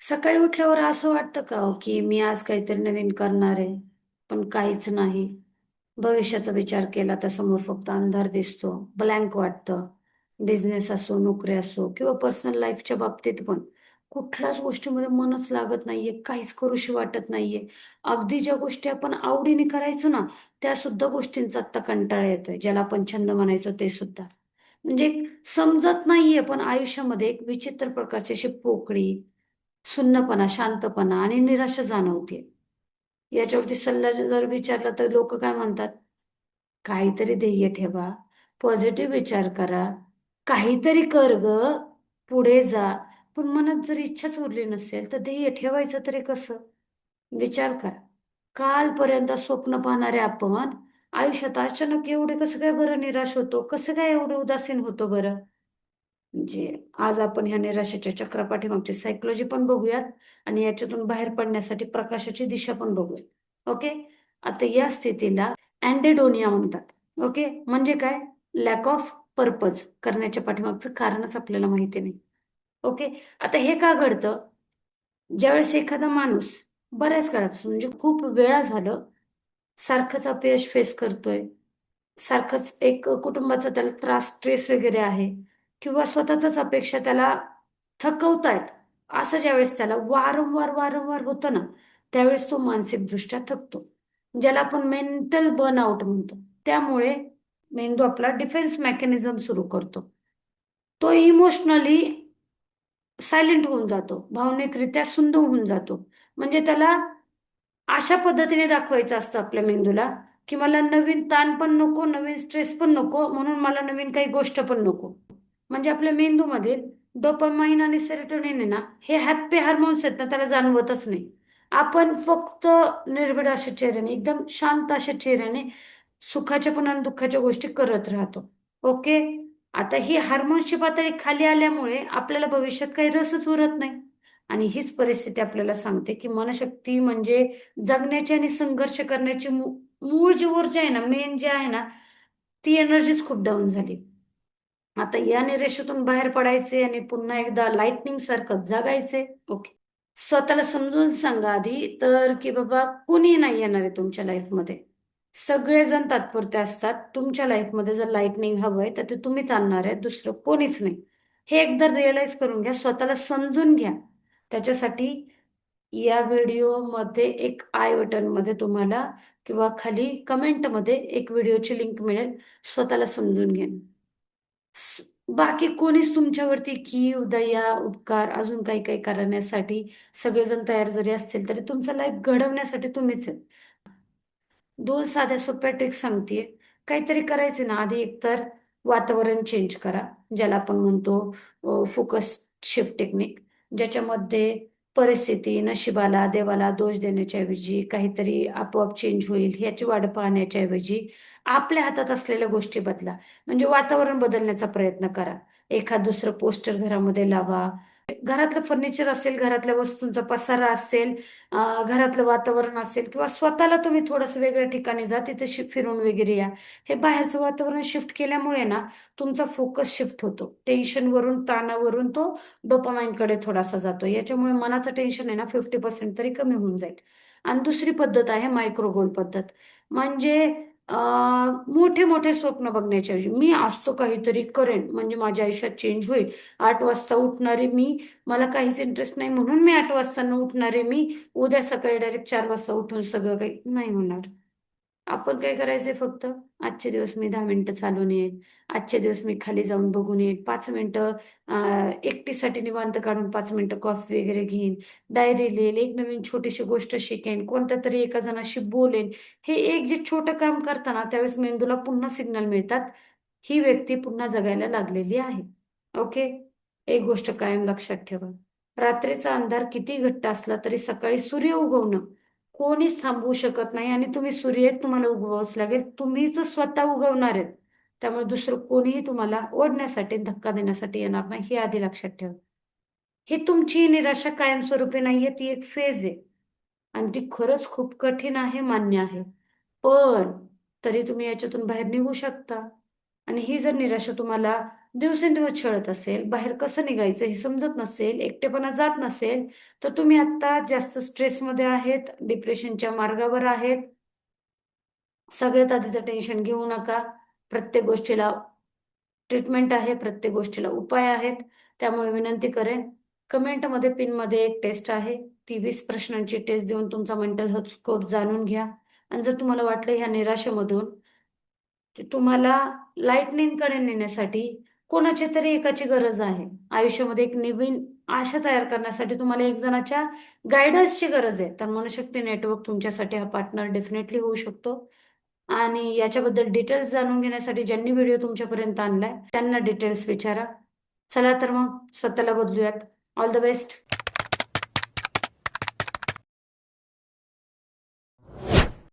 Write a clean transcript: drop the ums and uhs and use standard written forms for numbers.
सकाळी उठल्यावर असं वाटतं का हो, की मी आज काहीतरी नवीन करणार आहे, पण काहीच नाही. भविष्याचा विचार केला तर समोर फक्त अंधार दिसतो, ब्लँक वाटतं. बिझनेस असो, नोकरी असो किंवा पर्सनल लाईफच्या बाबतीत पण कुठल्याच गोष्टीमध्ये मनच लागत नाहीये, काहीच करूशी वाटत नाहीये. अगदी ज्या गोष्टी आपण आवडीने करायचो ना, त्या सुद्धा गोष्टींचा आत्ता कंटाळा येतोय, ज्याला आपण छंद म्हणायचो ते सुद्धा. म्हणजे समजत नाहीये, पण आयुष्यामध्ये एक विचित्र प्रकारची अशी पोकळी, सुन्नपणा, शांतपणा आणि निराशा जाणवते. याच्यावरती सल्ला जर विचारला तर लोक काय म्हणतात? काहीतरी ध्येय ठेवा, पॉझिटिव्ह विचार करा, काहीतरी कर ग, पुढे जा. पण मनात जर इच्छाच उरली नसेल तर ध्येय ठेवायचं तरी कसं? विचार करा. कालपर्यंत स्वप्न पाहणारे आपण आयुष्यात अचानक एवढे कसं काय बरं निराश होतो? कसं काय एवढे उदासीन होतो बरं? म्हणजे आज आपण ह्या निराशेच्या चक्रापाठीमागची सायकोलॉजी पण बघूयात आणि याच्यातून बाहेर पडण्यासाठी प्रकाशाची दिशा पण बघूयात. ओके. आता या स्थितीला अँडेडोनिया म्हणतात. ओके. म्हणजे काय? लॅक ऑफ पर्पज करण्याच्या पाठीमागचं कारणच आपल्याला माहिती नाही. ओके. आता हे का घडतं? ज्यावेळेस एखादा माणूस बऱ्याच काळात म्हणजे खूप वेळा झालं सारखंच अपयश फेस करतोय, सारखंच एक कुटुंबाचा त्याला त्रास, स्ट्रेस वगैरे आहे किंवा स्वतःच्याच अपेक्षा त्याला थकवतायत, असं ज्यावेळेस त्याला वारंवार, वारंवार होतं ना, त्यावेळेस तो मानसिकदृष्ट्या थकतो. ज्याला आपण मेंटल बर्नआउट म्हणतो. त्यामुळे मेंदू आपला डिफेन्स मेकॅनिझम सुरू करतो. तो इमोशनली सायलेंट होऊन जातो, भावनिकरित्या सुंद होऊन जातो. म्हणजे त्याला अशा पद्धतीने दाखवायचं असतं आपल्या मेंदूला, की मला नवीन ताण पण नको, नवीन स्ट्रेस पण नको, म्हणून मला नवीन काही गोष्ट पण नको. म्हणजे आपल्या मेंदूमध्ये डोपामाइन आणि सेरोटोनिन आहे ना, हे हॅप्पी हार्मोन्स आहेत ना, त्याला जाणवतच नाही. आपण फक्त निर्भीड अशा चेहऱ्याने, एकदम शांत अशा चेहऱ्याने सुखाच्या पण आणि दुःखाच्या गोष्टी करत राहतो. ओके. आता ही हार्मोन्सची पातळी खाली आल्यामुळे आपल्याला भविष्यात काही रसच उरत नाही. आणि हीच परिस्थिती आपल्याला सांगते, की मनशक्ती म्हणजे जगण्याची आणि संघर्ष करण्याची मूळ जी ऊर्जा आहे ना, मेन जे आहे ना, ती एनर्जीच खूप डाऊन झाली. आता या निराशेतून बाहेर पडायचे आणि पुन्हा एकदा लाइटनिंग सारखं जगायचे. ओके. स्वतःला समजून सांगा आधी तर, की बाबा कोणी नाही येणार आहे तुमच्या लाईफमध्ये. सगळेजण तात्पुरते असतात. तुमच्या लाईफमध्ये जर लाइटनिंग हवंय तर ते तुम्हीच आणणार आहे, दुसरं कोणीच नाही. हे एकदा रिअलाइज करून घ्या, स्वतःला समजून घ्या. त्याच्यासाठी या व्हिडिओमध्ये एक आय बटनमध्ये तुम्हाला किंवा खाली कमेंटमध्ये एक व्हिडिओची लिंक मिळेल. स्वतःला समजून घ्या. स- बाकी कोणीच तुमच्यावरती कीव, दया, उपकार अजून काही काही करण्यासाठी सगळेजण तयार जरी असतील तरी तुमचं लाईफ घडवण्यासाठी तुम्हीच आहे. दोन साध्या सोप्या ट्रिक्स सांगतेय. काहीतरी करायचे ना, आधी एकतर वातावरण चेंज करा, ज्याला आपण म्हणतो फोकस शिफ्ट टेक्निक, ज्याच्यामध्ये परिस्थिती, नशिबाला, देवाला दोष देण्याच्या ऐवजी काहीतरी आपोआप चेंज होईल ह्याची वाट पाहण्याच्या ऐवजी आपल्या हातात असलेल्या गोष्टी बदला. म्हणजे वातावरण बदलण्याचा प्रयत्न करा. एखाद दुसरं पोस्टर घरामध्ये लावा. घरातलं फर्निचर असेल, घरातल्या वस्तूंचा पसारा असेल, घरातलं वातावरण असेल किंवा स्वतःला तुम्ही थोडंसं वेगळ्या ठिकाणी जा, तिथे फिरून वगैरे या. हे बाहेरचं वातावरण शिफ्ट केल्यामुळे ना, तुमचा फोकस शिफ्ट होतो. टेन्शनवरून, ताणावरून तो डोपामाइनकडे थोडासा जातो. याच्यामुळे मनाचं टेन्शन आहे ना 50% तरी कमी होऊन जाईल. आणि दुसरी पद्धत आहे मायक्रो गोल पद्धत. म्हणजे मोठे मोठे स्वप्न बघण्याच्या ऐवजी मी असं काहीतरी करेन म्हणजे माझ्या आयुष्यात चेंज होईल. 8 वाजता उठणारे मी, मला काहीच इंटरेस्ट नाही म्हणून मी 8 वाजता न उठणारे मी उद्या सकाळी डायरेक्ट 4 वाजता उठून सगळं काही नाही होणार. आपण काय करायचंय फक्त, आजचे दिवस मी 10 मिनिटं चालून येईल, आजचे दिवस मी खाली जाऊन बघून येईल, 5 मिनिटं एकटीसाठी निवांत काढून 5 मिनिटं कॉफी वगैरे घेईन, डायरी लिहिल, एक नवीन छोटीशी गोष्ट शिकेन, कोणत्या तरी एका जणाशी बोलेन. हे एक जे छोटं काम करताना त्यावेळेस मेंदूला पुन्हा सिग्नल मिळतात, ही व्यक्ती पुन्हा जगायला लागलेली आहे. ओके. एक गोष्ट कायम लक्षात ठेवा, रात्रीचा अंधार किती घट्ट असला तरी सकाळी सूर्य उगवणं कोणीच थांबवू शकत नाही. आणि तुम्ही सूर्य आहेत, तुम्हाला उगवावंच लागेल. तुम्हीच स्वतः उगवणार आहेत. त्यामुळे दुसरं कोणीही तुम्हाला ओढण्यासाठी, धक्का देण्यासाठी येणार नाही, हे आधी लक्षात ठेवा. ही तुमची निराशा कायमस्वरूपी नाहीये, ती एक फेज आहे. आणि ती खरंच खूप कठीण आहे, मान्य आहे. पण तरी तुम्ही याच्यातून बाहेर निघू शकता. आणि ही जर निराशा तुम्हाला दिवसेंदिवस छळत असेल, बाहेर कसं निघायचं हे समजत नसेल, एकटेपणा जात नसेल, तर तुम्ही आता जास्त स्ट्रेसमध्ये आहेत, डिप्रेशनच्या मार्गावर आहेत. सगळ्यात आधी तर टेन्शन घेऊ नका. प्रत्येक गोष्टीला ट्रीटमेंट आहे, प्रत्येक गोष्टीला उपाय आहेत. त्यामुळे विनंती करेन, कमेंटमध्ये पिनमध्ये एक टेस्ट आहे. ती 20 प्रश्नांची टेस्ट देऊन तुमचा मेंटल हेल्थ स्कोर जाणून घ्या. आणि जर तुम्हाला वाटलं ह्या निराशेमधून तुम्हाला लाईटनिंगकडे नेण्यासाठी कोणाच्या तरी एकाची गरज आहे. आयुष्यामध्ये एक नवीन आशा तयार करण्यासाठी तुम्हाला एक जणाच्या गायडन्सची गरज आहे. तर मनशक्ती नेटवर्क तुमच्यासाठी हा पार्टनर डेफिनेटली होऊ शकतो. आणि याच्याबद्दल डिटेल्स जाणून घेण्यासाठी ज्यांनी व्हिडिओ तुमच्यापर्यंत आणलाय त्यांना डिटेल्स विचारा. चला तर मग स्वतःला बदलूयात. All the best.